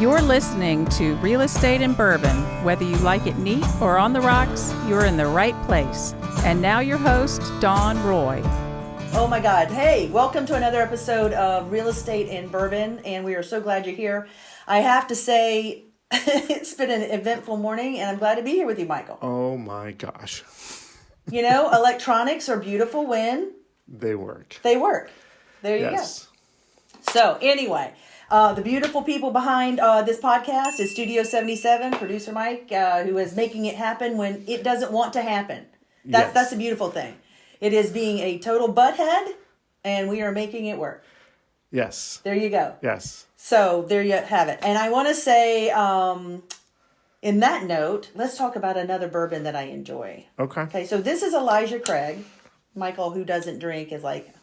You're listening to Real Estate in Bourbon. Whether you like it neat or on the rocks, you're in the right place. And now your host, Dawn Roy. Oh my God. Hey, welcome to another episode of Real Estate in Bourbon, and we are so glad you're here. I have to say, it's been an eventful morning, and I'm glad to be here with you, Michael. Oh my gosh. You know, electronics are beautiful when they work. They work. There you go. So anyway, the beautiful people behind this podcast is Studio 77, producer Mike, who is making it happen when it doesn't want to happen. That's the beautiful thing. It is being a total butthead, and we are making it work. Yes. There you go. Yes. So there you have it. And I want to say, in that note, let's talk about another bourbon that I enjoy. Okay. So this is Elijah Craig. Michael, who doesn't drink, is like,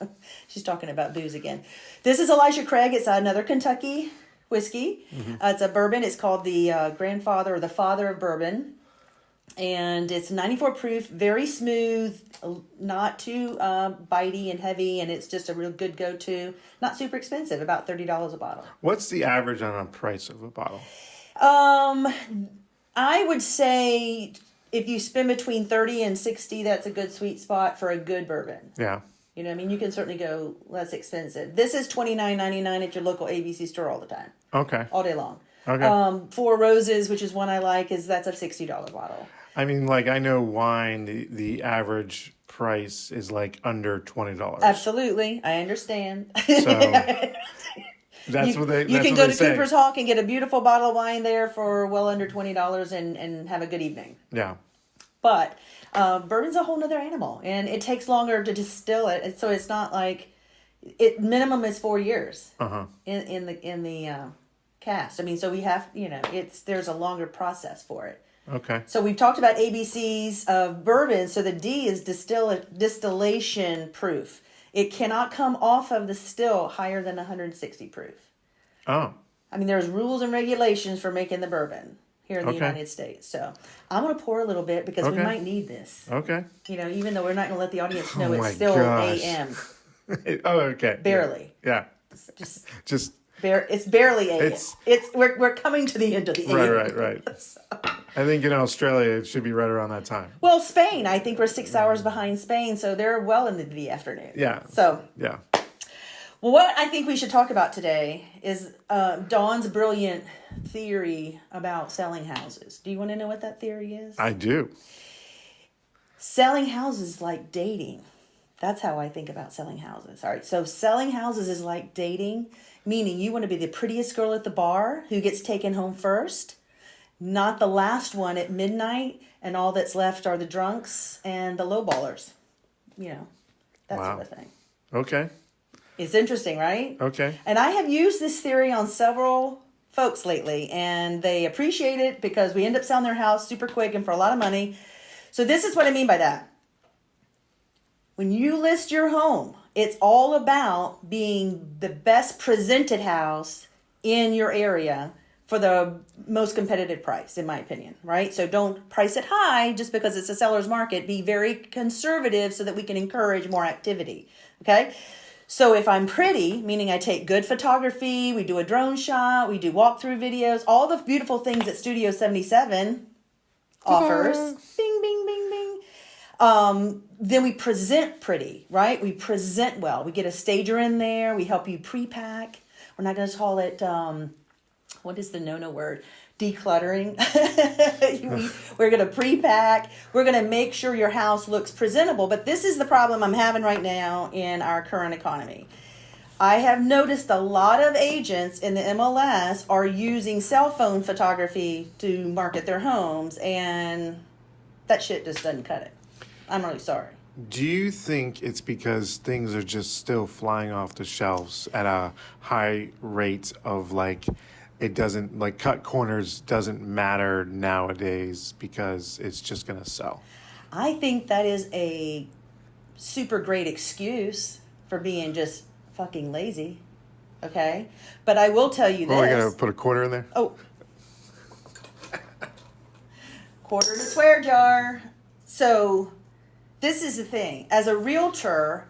she's talking about booze again. This is Elijah Craig. It's another Kentucky whiskey. Mm-hmm. It's a bourbon. It's called the grandfather or the father of bourbon. And it's 94 proof, very smooth, not too bitey and heavy, and it's just a real good go-to. Not super expensive, about $30 a bottle. What's the average on a price of a bottle? I would say if you spend between 30 and 60, that's a good sweet spot for a good bourbon. Yeah. You know what I mean? You can certainly go less expensive. This is $29.99 at your local ABC store all the time. Okay. All day long. Okay. Four Roses, which is one I like, that's a $60 bottle. I mean, like, I know wine, the average price is like under $20. Absolutely. I understand. So that's what they say. You can go to Cooper's Hawk and get a beautiful bottle of wine there for well under $20 and have a good evening. Yeah. But bourbon's a whole nother animal, and it takes longer to distill it. So it's not like minimum is 4 years in the cast. I mean, so we have, there's a longer process for it. Okay. So we've talked about ABCs of bourbon. So the D is distillation proof. It cannot come off of the still higher than 160 proof. Oh. I mean, there's rules and regulations for making the bourbon here in the United States. So I'm going to pour a little bit because we might need this. Okay. Even though we're not going to let the audience know it's still AM. Okay. Barely. Yeah. Just. It's barely AM. We're coming to the end of the AM. Right. So. I think in Australia it should be right around that time. Well, Spain, I think we're 6 hours behind Spain, so they're well into the afternoon. Yeah. So. Yeah. Well, what I think we should talk about today is Dawn's brilliant theory about selling houses. Do you want to know what that theory is? I do. Selling houses is like dating. That's how I think about selling houses. All right, so selling houses is like dating, meaning you want to be the prettiest girl at the bar who gets taken home first, not the last one at midnight, and all that's left are the drunks and the lowballers. That sort of thing. Okay. It's interesting, right? Okay. And I have used this theory on several folks lately, and they appreciate it because we end up selling their house super quick and for a lot of money. So this is what I mean by that. When you list your home, it's all about being the best presented house in your area for the most competitive price, in my opinion, right? So don't price it high just because it's a seller's market. Be very conservative so that we can encourage more activity, okay? So if I'm pretty, meaning I take good photography, we do a drone shot, we do walkthrough videos, all the beautiful things that Studio 77 offers. Bing, bing, bing, bing. Then we present pretty, right? We present well. We get a stager in there. We help you pre-pack. We're not going to call it, what is the no-no word? Decluttering. We're going to pre-pack. We're going to make sure your house looks presentable. But this is the problem I'm having right now in our current economy. I have noticed a lot of agents in the MLS are using cell phone photography to market their homes, and that shit just doesn't cut it. I'm really sorry. Do you think it's because things are just still flying off the shelves at a high rate of it doesn't, cut corners doesn't matter nowadays because it's just going to sell? I think that is a super great excuse for being just fucking lazy. Okay? But I will tell you this. Oh, I got to put a quarter in there? Oh. Quarter in a swear jar. So this is the thing. As a realtor,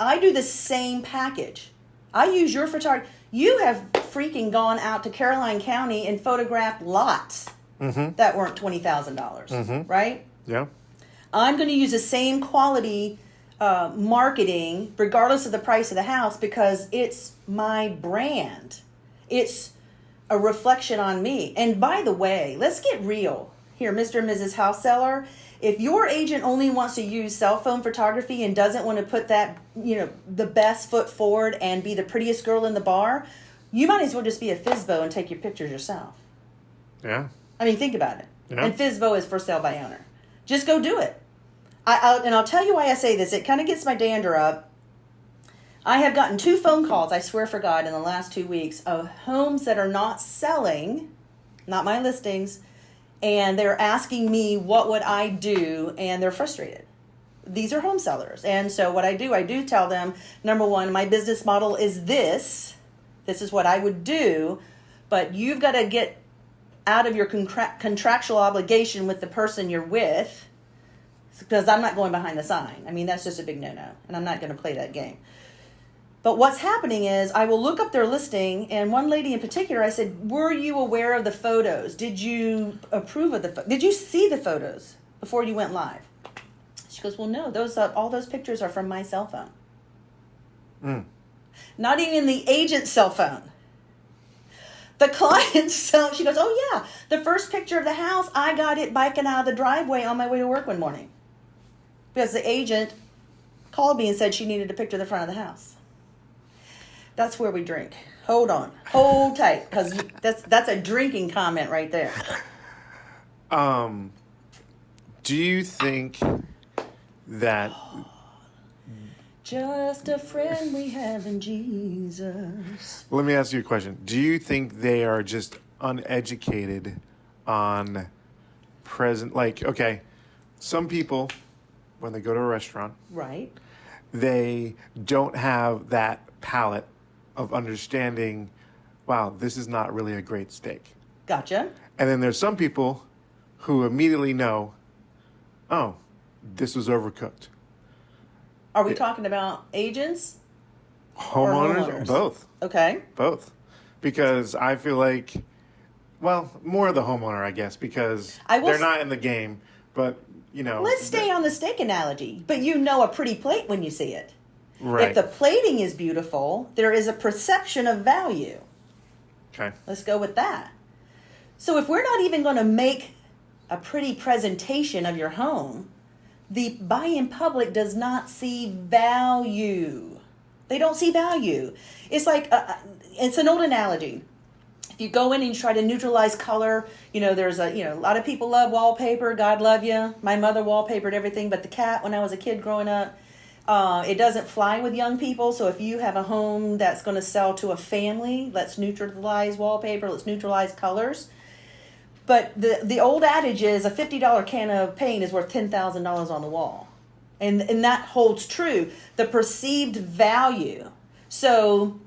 I do the same package. I use your photography. You have freaking gone out to Caroline County and photographed lots that weren't $20,000, right? Yeah. I'm going to use the same quality marketing regardless of the price of the house because it's my brand. It's a reflection on me. And by the way, let's get real here, Mr. and Mrs. House Seller. If your agent only wants to use cell phone photography and doesn't want to put that, the best foot forward and be the prettiest girl in the bar, you might as well just be a FSBO and take your pictures yourself. Yeah. I mean, think about it. Yeah. And FSBO is for sale by owner. Just go do it. I'll tell you why I say this. It kind of gets my dander up. I have gotten 2 phone calls, I swear for God, in the last 2 weeks of homes that are not selling, not my listings, and they're asking me what would I do, and they're frustrated. These are home sellers. And so what I do tell them, number one, my business model is this. This is what I would do, but you've got to get out of your contractual obligation with the person you're with, because I'm not going behind the sign. I mean, that's just a big no-no, and I'm not going to play that game. But what's happening is I will look up their listing, and one lady in particular, I said, were you aware of the photos? Did you approve of the Did you see the photos before you went live? She goes, well, no, all those pictures are from my cell phone. Not even the agent's cell phone. The client's cell, she goes, oh yeah, the first picture of the house, I got it biking out of the driveway on my way to work one morning. Because the agent called me and said she needed a picture of the front of the house. That's where we drink. Hold on. Hold tight, because that's a drinking comment right there. Do you think that... Just a friend we have in Jesus. Let me ask you a question. Do you think they are just uneducated on present... Like, okay, some people, when they go to a restaurant... Right. They don't have that palette of understanding, wow, this is not really a great steak. Gotcha. And then there's some people who immediately know, oh, this was overcooked. Are we talking about agents? Homeowners? Both. Okay. Both. Because I feel like, well, more the homeowner, I guess, because they're not in the game, but, Let's stay on the steak analogy, but you know a pretty plate when you see it. Right. If the plating is beautiful, there is a perception of value. Okay. Let's go with that. So if we're not even going to make a pretty presentation of your home, the buy-in public does not see value. They don't see value. It's like, it's an old analogy. If you go in and you try to neutralize color, there's a lot of people love wallpaper. God love you. My mother wallpapered everything but the cat when I was a kid growing up. It doesn't fly with young people. So if you have a home that's going to sell to a family, let's neutralize wallpaper. Let's neutralize colors. But the old adage is a $50 can of paint is worth $10,000 on the wall. And that holds true. The perceived value. So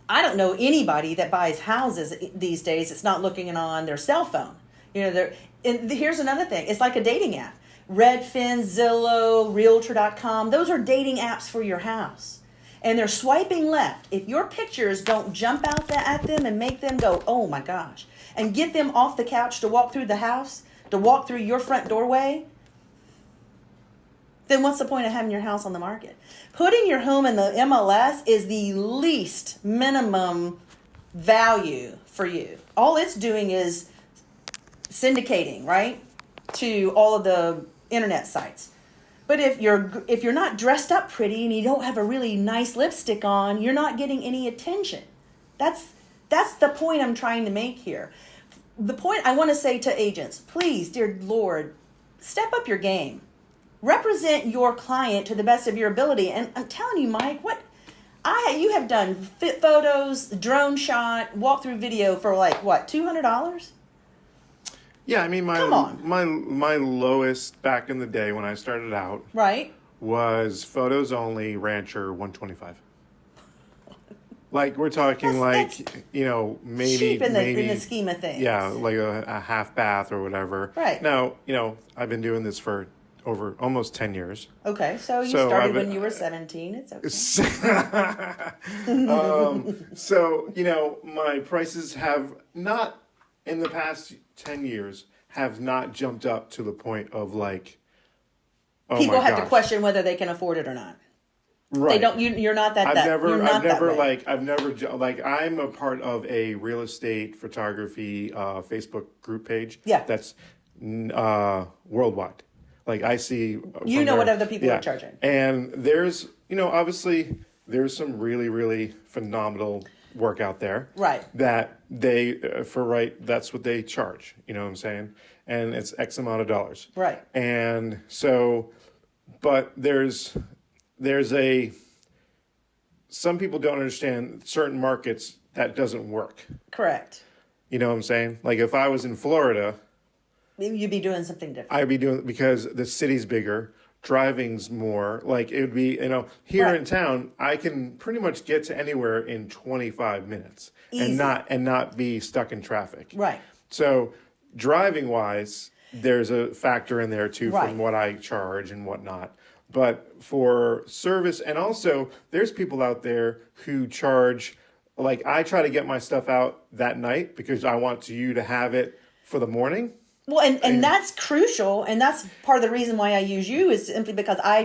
I don't know anybody that buys houses these days that's not looking on their cell phone. And here's another thing. It's like a dating app. Redfin, Zillow, Realtor.com. Those are dating apps for your house. And they're swiping left. If your pictures don't jump out at them and make them go, oh my gosh, and get them off the couch to walk through the house, to walk through your front doorway, then what's the point of having your house on the market? Putting your home in the MLS is the least minimum value for you. All it's doing is syndicating, right, to all of the internet sites. But if you're not dressed up pretty and you don't have a really nice lipstick on, you're not getting any attention. That's the point I'm trying to make here. The point I want to say to agents, please, dear Lord, step up your game. Represent your client to the best of your ability. And I'm telling you, Mike, you have done fit photos, drone shot, walkthrough video for like what, $200? Yeah, I mean Come on. my lowest back in the day when I started out Right. was photos only rancher 125. Like we're talking That's maybe cheap in the scheme of things. Yeah, like a half bath or whatever. Right. Now, I've been doing this for over almost 10 years. Okay, so you So started I've- when you were 17. It's okay. So, my prices have not, in the past 10 years, have not jumped up to the point of like, oh People my have to gosh. question whether they can afford it or not. Right. They don't. You're not that. You're not that way. I'm a part of a real estate photography Facebook group page. Yeah. That's worldwide. Like I see. You know what other people are charging. And there's, obviously there's some really, really phenomenal work out there. Right. That that's what they charge. You know what I'm saying? And it's X amount of dollars. Right. And so, but there's some people don't understand certain markets that doesn't work. Correct. You know what I'm saying? Like if I was in Florida, You'd be doing something different. I'd be doing, because the city's bigger, driving's more, like it would be, here Right. in town, I can pretty much get to anywhere in 25 minutes Easy. and not be stuck in traffic. Right. So driving wise, there's a factor in there too Right. from what I charge and whatnot. But for service, and also there's people out there who charge, like I try to get my stuff out that night because I want you to have it for the morning. Well, and that's crucial, and that's part of the reason why I use you is simply because I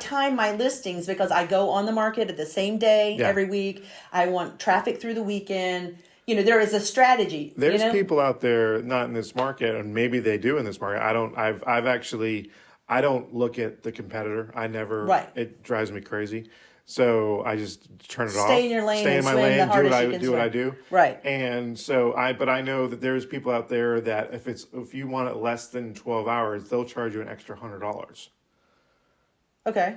time my listings because I go on the market at the same day every week. I want traffic through the weekend. There is a strategy. There's people out there not in this market, and maybe they do in this market. I don't look at the competitor. I never. Right. It drives me crazy. So I just turn it off. Stay in your lane. Stay in and my swim lane. the Do hardest what you I can do. What I swim. do. Right. And so but I know that there's people out there that if you want it less than 12 hours, they'll charge you an extra $100. Okay.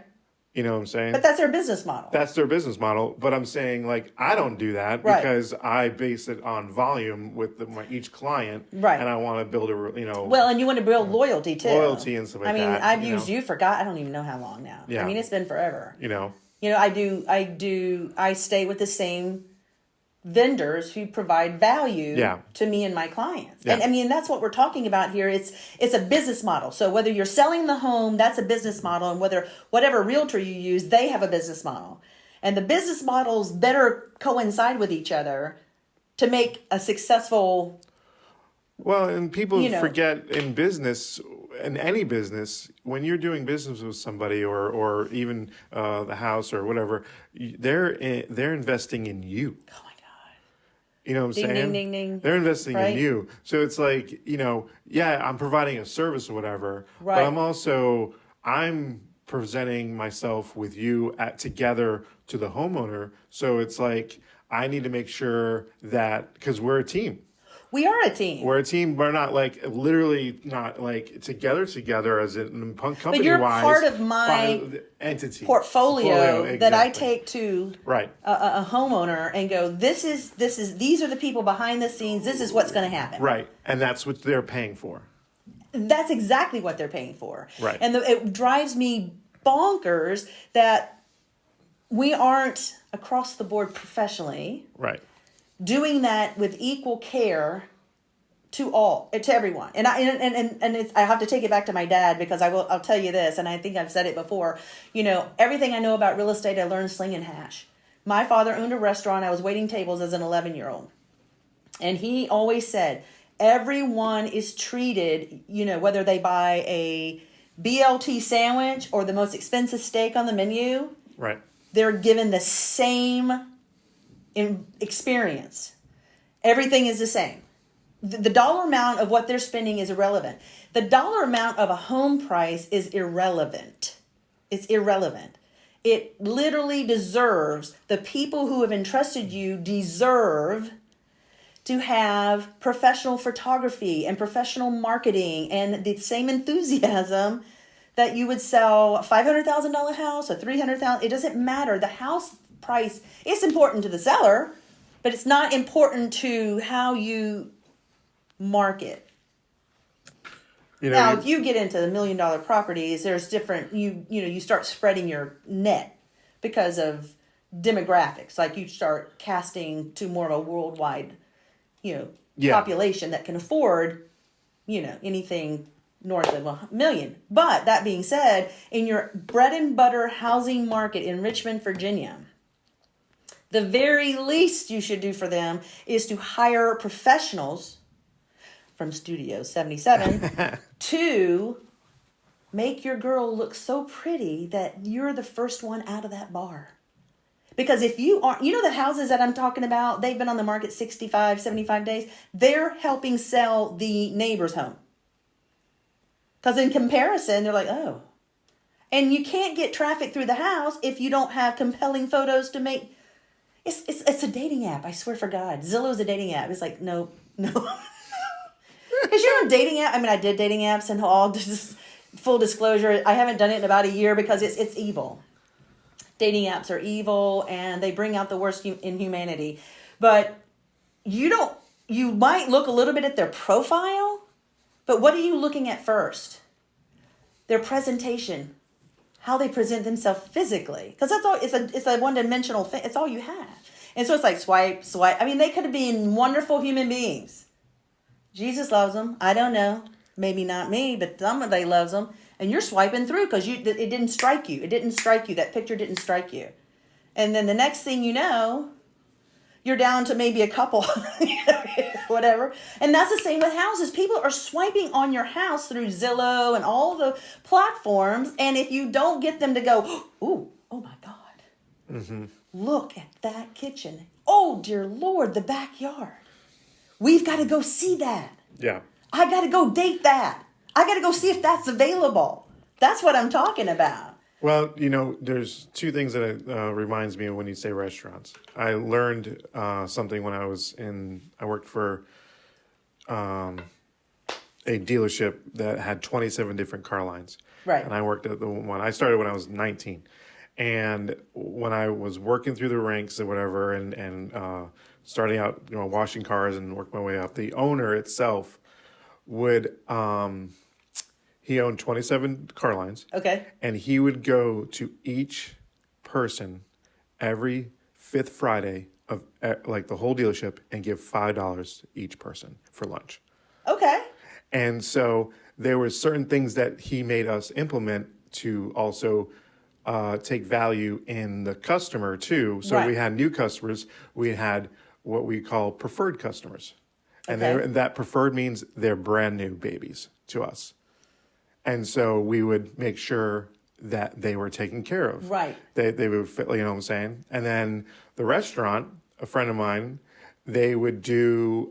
You know what I'm saying? But that's their business model. That's their business model. But I'm saying, like, I don't do that Right. because I base it on volume with each client. Right. And I want to build Well, and you want to build loyalty too. Loyalty and stuff like that, I've used you for I don't even know how long now. Yeah. It's been forever. I stay with the same vendors who provide value to me and my clients. Yeah. And that's what we're talking about here. It's a business model. So whether you're selling the home, that's a business model, and whatever realtor you use, they have a business model. And the business models better coincide with each other to make a successful. Well, and people forget in business, in any business, when you're doing business with somebody or even the house or whatever, they're investing in you. Oh my God. You know what I'm Ding, saying? ding, ding, ding. They're investing Right? in you. So it's like, I'm providing a service or whatever, Right. but I'm presenting myself with you together to the homeowner. So it's like, I need to make sure that, because we're a team. We are a team. We're a team. We're not literally not together as in company-wise. But you're part of my entity portfolio that I exactly. take to Right. a homeowner and go, these are the people behind the scenes. This is what's going to happen. Right. And that's what they're paying for. That's exactly what they're paying for. Right. And it drives me bonkers that we aren't across the board professionally Right. doing that with equal care to everyone. And I have to take it back to my dad because I'll tell you this, and I think I've said it before. Everything I know about real estate, I learned slinging hash. My father owned a restaurant. I was waiting tables as an 11-year-old. And he always said, everyone is treated, whether they buy a BLT sandwich or the most expensive steak on the menu, Right. they're given the same experience. Everything is the same. The dollar amount of what they're spending is irrelevant. The dollar amount of a home price is irrelevant. It's irrelevant. It literally deserves, the people who have entrusted you deserve to have professional photography and professional marketing and the same enthusiasm that you would sell a $500,000 house, a $300,000. It doesn't matter. The house price is important to the seller, but it's not important to how you market. Now, if you get into the $1 million properties, there's different. You start spreading your net because of demographics. Like you start casting to more of a worldwide, population that can afford, anything north of a million. But that being said, in your bread and butter housing market in Richmond, Virginia, the very least you should do for them is to hire professionals from Studio 77 to make your girl look so pretty that you're the first one out of that bar. Because if you aren't, you know the houses that I'm talking about, they've been on the market 65, 75 days. They're helping sell the neighbor's home. Because in comparison, they're like, oh. And you can't get traffic through the house if you don't have compelling photos to make. It's a dating app, I swear for God. Zillow's a dating app. It's like, no. Because you're on dating app. I mean, I did dating apps and all, just full disclosure, I haven't done it in about a year because it's evil. Dating apps are evil and they bring out the worst in humanity. But you might look a little bit at their profile, but what are you looking at first? Their presentation, how they present themselves physically. Because that's all, it's a one-dimensional thing. It's all you have. And so it's like swipe. I mean, they could have been wonderful human beings. Jesus loves them. I don't know. Maybe not me, but somebody loves them. And you're swiping through because it didn't strike you. It didn't strike you. That picture didn't strike you. And then the next thing you know, you're down to maybe a couple, whatever. And that's the same with houses. People are swiping on your house through Zillow and all the platforms. And if you don't get them to go, ooh, oh my God, look at that kitchen. Oh, dear Lord, the backyard. We've got to go see that. Yeah. I got to go date that. I got to go see if that's available. That's what I'm talking about. Well, there's two things that it reminds me of when you say restaurants. I learned something when I worked for a dealership that had 27 different car lines. Right. And I worked at the one. I started when I was 19. And when I was working through the ranks and whatever and starting out, washing cars and worked my way up, the owner itself would he owned 27 car lines. Okay. And he would go to each person every fifth Friday of like the whole dealership and give $5 each person for lunch. Okay. And so there were certain things that he made us implement to also take value in the customer too. So we had new customers. We had what we call preferred customers. And that preferred means they're brand new babies to us. And so we would make sure that they were taken care of. Right. They would fit, you know what I'm saying? And then the restaurant, a friend of mine, they would do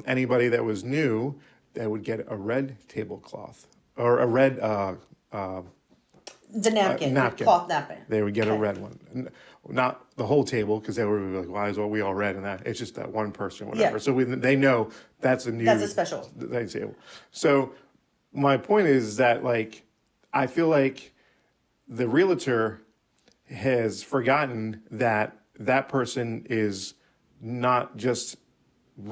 anybody that was new, they would get a red tablecloth or a red the napkin. Cloth napkin. They would get a red one. Not the whole table, because they were like, why is we all red? And that it's just that one person, whatever. Yeah. So they know that's a special table. So my point is that, like, I feel like the realtor has forgotten that person is not just,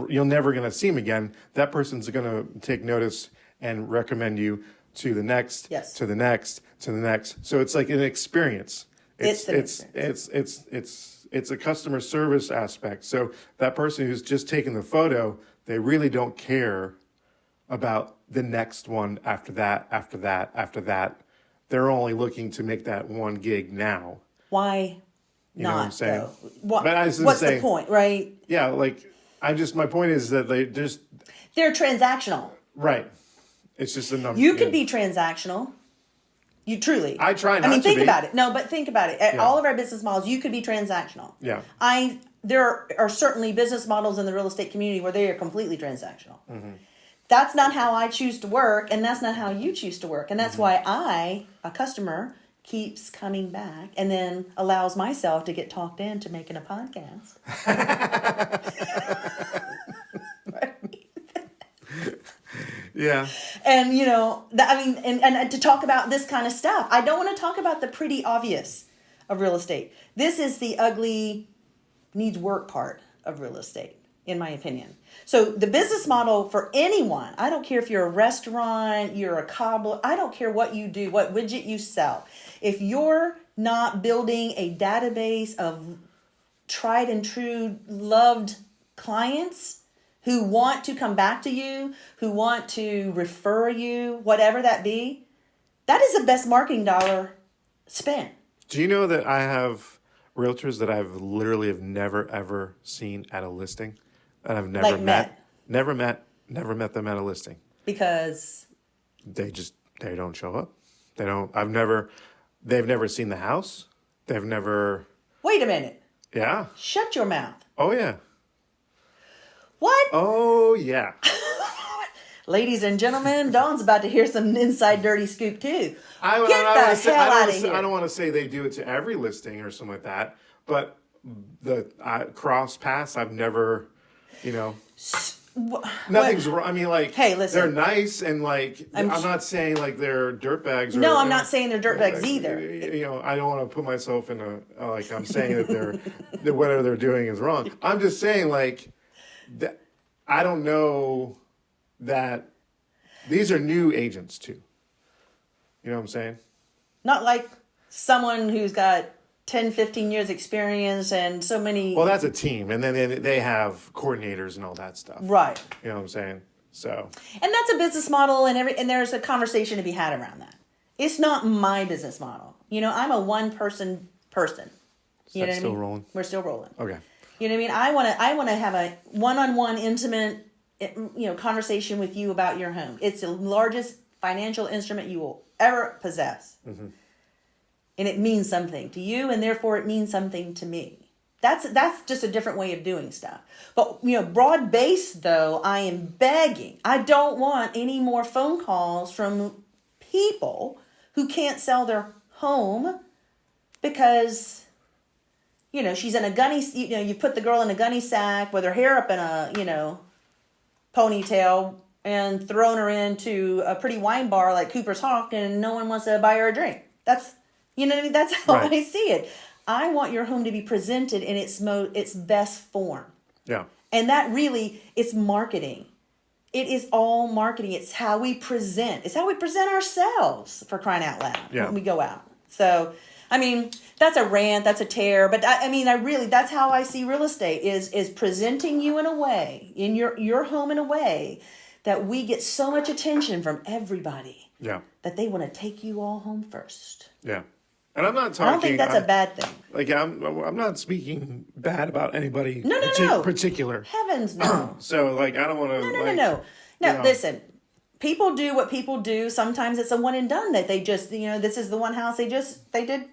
you're never going to see him again. That person's going to take notice and recommend you to the next, to the next, to the next. So it's like an experience. It's a customer service aspect. So that person who's just taking the photo, they really don't care about the next one after that, after that, after that. They're only looking to make that one gig now. Why you know what I'm saying? What's the point, right? Yeah, like my point is that they're transactional. Right. It's just a number. You could be transactional. You truly. I try not to be. Think about it. No, but think about it. At all of our business models, you could be transactional. Yeah. There are certainly business models in the real estate community where they are completely transactional. Mm-hmm. That's not how I choose to work, and that's not how you choose to work. And that's why a customer, keeps coming back and then allows myself to get talked into making a podcast. Yeah. And, and to talk about this kind of stuff. I don't want to talk about the pretty obvious of real estate. This is the ugly, needs work part of real estate, in my opinion. So the business model for anyone, I don't care if you're a restaurant, you're a cobbler, I don't care what you do, what widget you sell. If you're not building a database of tried and true loved clients, who want to come back to you, who want to refer you, whatever that be, that is the best marketing dollar spent. Do you know that I have realtors that I've literally have never ever seen at a listing, and I've never Like met. never met them at a listing. Because They don't show up. They've never seen the house. They've never. wait a minute. Yeah. Shut your mouth. Oh yeah. What? Oh yeah. Ladies and gentlemen, Dawn's about to hear some inside dirty scoop too. I don't want to say they do it to every listing or something like that, but the cross paths I've never, nothing's wrong. I mean, like, hey, listen, they're nice and like I'm not saying like they're dirtbags. No, I'm not saying they're dirtbags either. I don't want to put myself in a like I'm saying that that whatever they're doing is wrong. I'm just saying like that I don't know that these are new agents too. You know what I'm saying? Not like someone who's got 10, 15 years experience and so many. Well, that's a team. And then they have coordinators and all that stuff. Right. You know what I'm saying? So. And that's a business model and there's a conversation to be had around that. It's not my business model. I'm a one-person. You know what I mean? Still rolling? We're still rolling. Okay. You know what I mean? I want to have a one-on-one intimate, conversation with you about your home. It's the largest financial instrument you will ever possess. Mm-hmm. And it means something to you, and therefore it means something to me. That's just a different way of doing stuff. But, broad-based, though, I am begging. I don't want any more phone calls from people who can't sell their home because, she's in a gunny, you put the girl in a gunny sack with her hair up in a, ponytail and thrown her into a pretty wine bar like Cooper's Hawk, and no one wants to buy her a drink. That's, what I mean? That's how right. I see it. I want your home to be presented in its best form. Yeah. And that really, it's marketing. It is all marketing. It's how we present. It's how we present ourselves, for crying out loud, when we go out. So, that's a rant, that's a tear, but that's how I see real estate is presenting you in a way, in your home in a way that we get so much attention from everybody. Yeah. That they want to take you all home first. Yeah. And I'm not talking. I don't think that's a bad thing. Like I'm not speaking bad about anybody No. particular. Heavens no. So like I don't want to No, listen. People do what people do. Sometimes it's a one and done that they just, this is the one house they did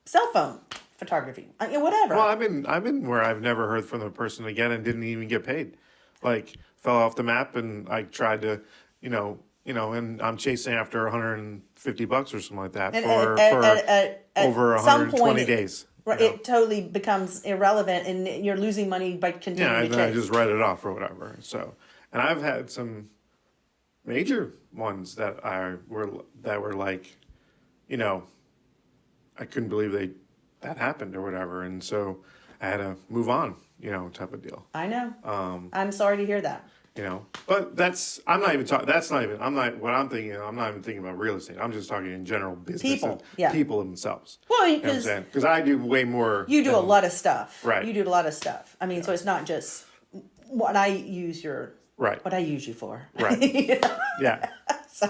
cell phone photography. Whatever. Well, I've been where I've never heard from the person again and didn't even get paid. Like fell off the map and I tried to, and I'm chasing after $150 or something like that for over 120 days. It totally becomes irrelevant and you're losing money by continuing to chase. I just write it off or whatever. So, and I've had some major ones that were like, I couldn't believe that happened or whatever. And so I had to move on, type of deal. I know. I'm sorry to hear that. But I'm not even thinking about real estate. I'm just talking in general business. People, yeah. People themselves. Well, because I do way more. You do a lot of stuff. Right. You do a lot of stuff. So it's not just what I use what I use you for. Right. Yeah. So.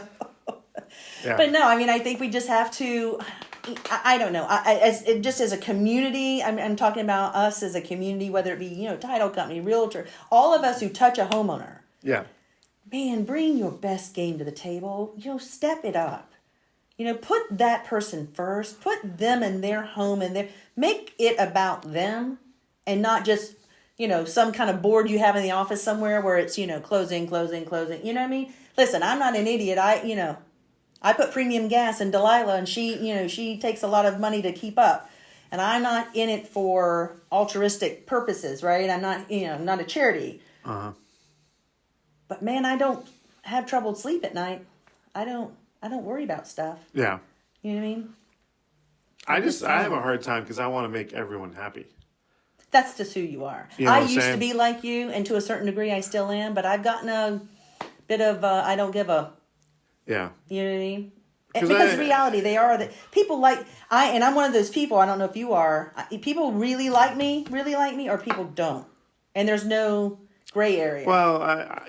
Yeah. But no, I think we just have to. I don't know. As a community, I'm talking about us as a community, whether it be title company, realtor, all of us who touch a homeowner. Yeah. Man, bring your best game to the table. Step it up. Put that person first. Put them in their home and make it about them, and not just some kind of board you have in the office somewhere where it's closing. You know what I mean? Listen, I'm not an idiot. I put premium gas in Delilah, and she takes a lot of money to keep up. And I'm not in it for altruistic purposes, right? I'm not, not a charity. Uh-huh. But man, I don't have trouble sleep at night. I don't worry about stuff. Yeah. You know what I mean? I have a hard time because I want to make everyone happy. That's just who you are. I used to be like you, and to a certain degree I still am, but I've gotten a bit of, I don't give a... Yeah. You know what I mean? Because reality, they are that people and I'm one of those people, I don't know if you are, people really like me, or people don't. And there's no gray area. Well,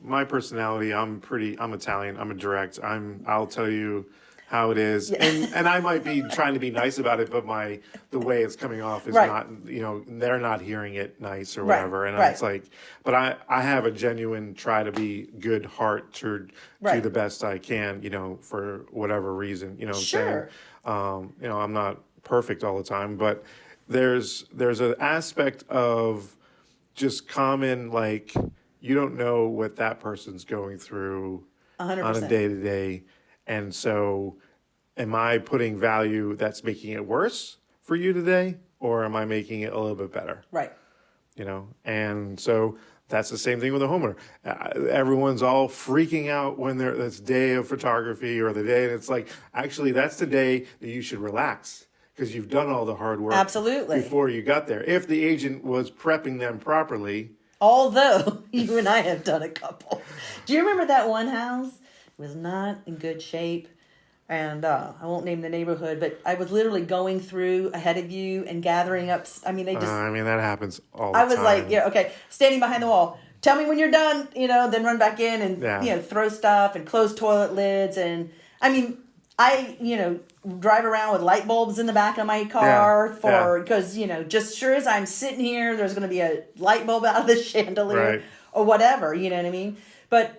my personality, I'm Italian. I'm a direct. I'll tell you how it is. Yeah. And I might be trying to be nice about it, but the way it's coming off is Right. not, they're not hearing it nice or Right, whatever. And right. it's like, but I have a genuine try to be good heart to do Right. the best I can, for whatever reason, what Sure. I'm saying. I'm not perfect all the time, but there's an aspect of just common, like, you don't know what that person's going through 100%. on a day to day. And so, am I putting value that's making it worse for you today, or am I making it a little bit better? Right. And so that's the same thing with a homeowner. Everyone's all freaking out when it's day of photography or the day, and it's like, actually, that's the day that you should relax because you've done all the hard work Absolutely. before you got there. If the agent was prepping them properly. Although you and I have done a couple. Do you remember that one house? It was not in good shape. And I won't name the neighborhood, but I was literally going through ahead of you and gathering up. That happens all the time. I was like, yeah, okay, standing behind the wall. Tell me when you're done, then run back in and, throw stuff and close toilet lids. And I drive around with light bulbs in the back of my car because, just sure as I'm sitting here, there's going to be a light bulb out of the chandelier or whatever, you know what I mean? But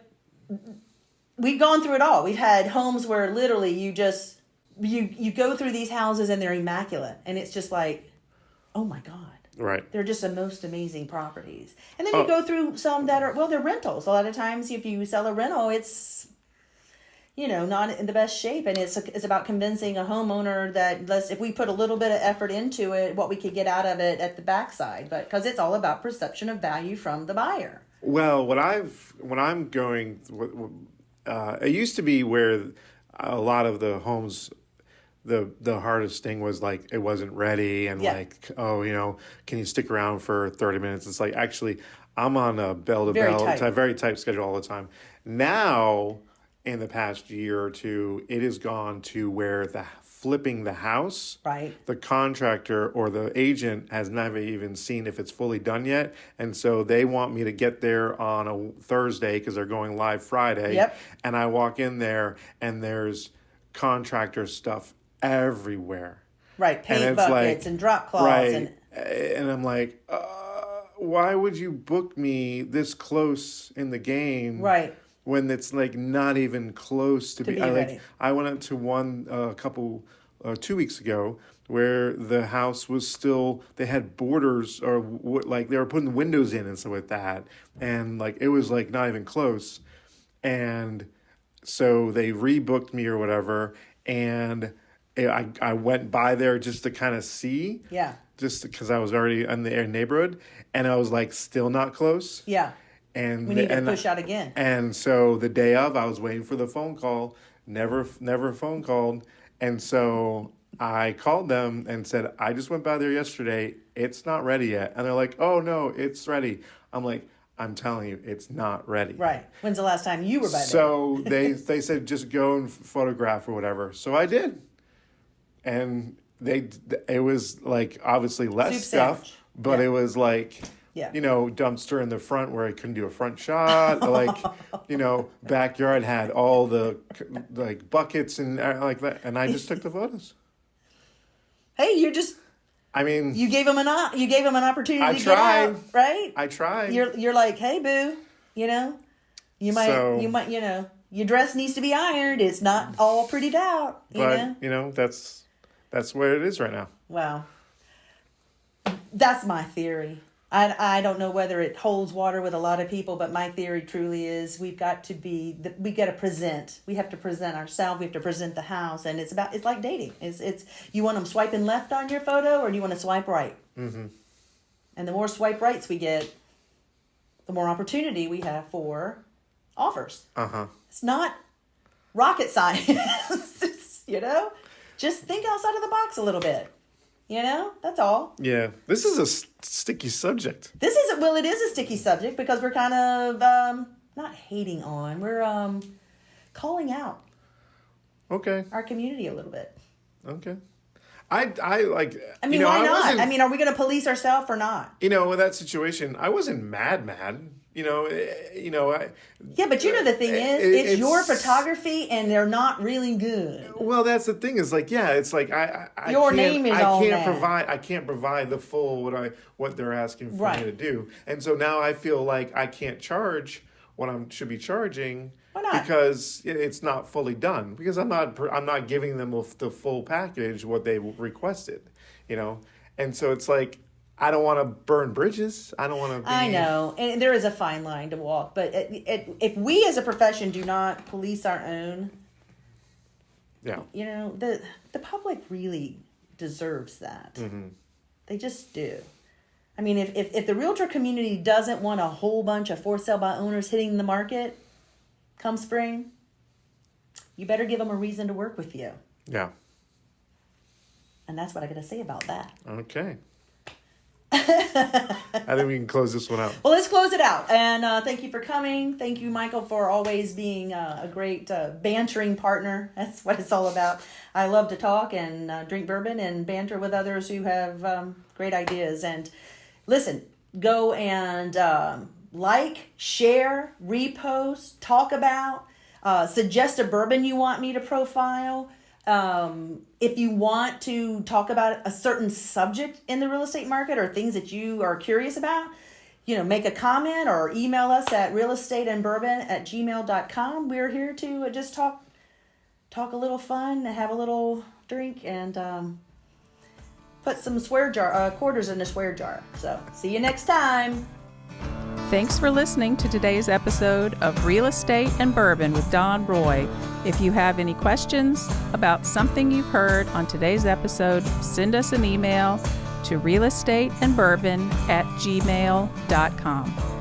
we've gone through it all. We've had homes where literally you go through these houses and they're immaculate. And it's just like, oh my God. Right. They're just the most amazing properties. And then you go through some that are, they're rentals. A lot of times if you sell a rental, it's, not in the best shape. And it's about convincing a homeowner that if we put a little bit of effort into it, what we could get out of it at the backside. But because it's all about perception of value from the buyer. Well, when I'm going, it used to be where a lot of the homes, the hardest thing was like it wasn't ready and can you stick around for 30 minutes? It's like, actually, I'm on a bell-to-bell, very tight schedule all the time. Now, in the past year or two, it has gone to where flipping the house, the contractor or the agent has never even seen if it's fully done yet. And so they want me to get there on a Thursday because they're going live Friday. Yep. And I walk in there and there's contractor stuff everywhere. Right, paint buckets and drop cloths. Right. And I'm like, why would you book me this close in the game? Right. When it's like not even close to be ready. I went up to one 2 weeks ago where the house was still, they had borders or like they were putting windows in and stuff like that, and like it was like not even close, and so they rebooked me or whatever, and I went by there just to kind of see, just because I was already in the neighborhood, and I was like still not close, And we need to push out again. And so the day of, I was waiting for the phone call. Never phone called. And so I called them and said, I just went by there yesterday. It's not ready yet. And they're like, oh, no, it's ready. I'm like, I'm telling you, it's not ready. Right. When's the last time you were by there? So they said, just go and photograph or whatever. So I did. And it was like obviously less Soup stuff, sandwich. but it was like... Yeah. Dumpster in the front where I couldn't do a front shot. Like, backyard had all the like buckets and like that, and I just took the photos. Hey, you gave them an opportunity to get out, right? I tried. You're like, hey, boo, you might your dress needs to be ironed. It's not all prettied out, but that's where it is right now. Wow, that's my theory. I don't know whether it holds water with a lot of people, but my theory truly is we got to present. We have to present ourselves. We have to present the house, and it's like dating. It's you want them swiping left on your photo, or do you want to swipe right? Mm-hmm. And the more swipe rights we get, the more opportunity we have for offers. It's not rocket science, Just think outside of the box a little bit. That's all. Yeah, this is a sticky subject. It is a sticky subject because we're kind of not hating on. We're calling out. Okay. Our community a little bit. Okay. I like. I mean, why not? I mean, are we going to police ourselves or not? In that situation, I wasn't mad. Yeah, but the thing is, it's your photography, and they're not really good. Well, that's the thing. Is like, it's like Your can't, name is I all can't that. I can't provide the full what they're asking for Right. me to do, and so now I feel like I can't charge what I should be charging. Why not? Because it's not fully done. Because I'm not giving them the full package what they requested, and so it's like. I don't want to burn bridges. I don't want to be... I know, and there is a fine line to walk. But if we as a profession do not police our own, the public really deserves that. Mm-hmm. They just do. I mean, if the realtor community doesn't want a whole bunch of for sale by owners hitting the market come spring, you better give them a reason to work with you. Yeah. And that's what I got to say about that. Okay. I think we can close this one out. Well, let's close it out. And thank you for coming. Thank you, Michael, for always being a great bantering partner. That's what it's all about. I love to talk and drink bourbon and banter with others who have great ideas. And listen, go and like, share, repost, talk about, suggest a bourbon you want me to profile. If you want to talk about a certain subject in the real estate market or things that you are curious about, make a comment or email us at realestateandbourbon@gmail.com. We're here to just talk a little fun, have a little drink, and put some quarters in the swear jar. So see you next time. Thanks for listening to today's episode of Real Estate and Bourbon with Don Roy. If you have any questions about something you've heard on today's episode, send us an email to realestateandbourbon@gmail.com.